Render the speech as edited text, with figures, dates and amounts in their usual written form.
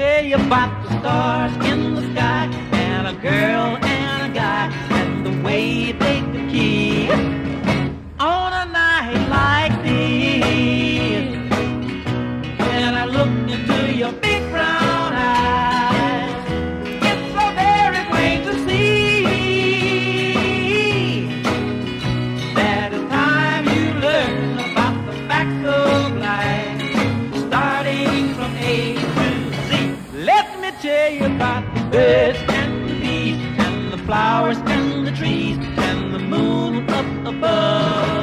tell you about the stars in the sky and a girl and a guy and the way they could kiss on a night like this. When I look into your big brown eyes, it's so very plain to see that it's time you learn about the facts of life, starting from A to Z. Let me tell you about the birds and the bees and the flowers and the trees and the moon up above.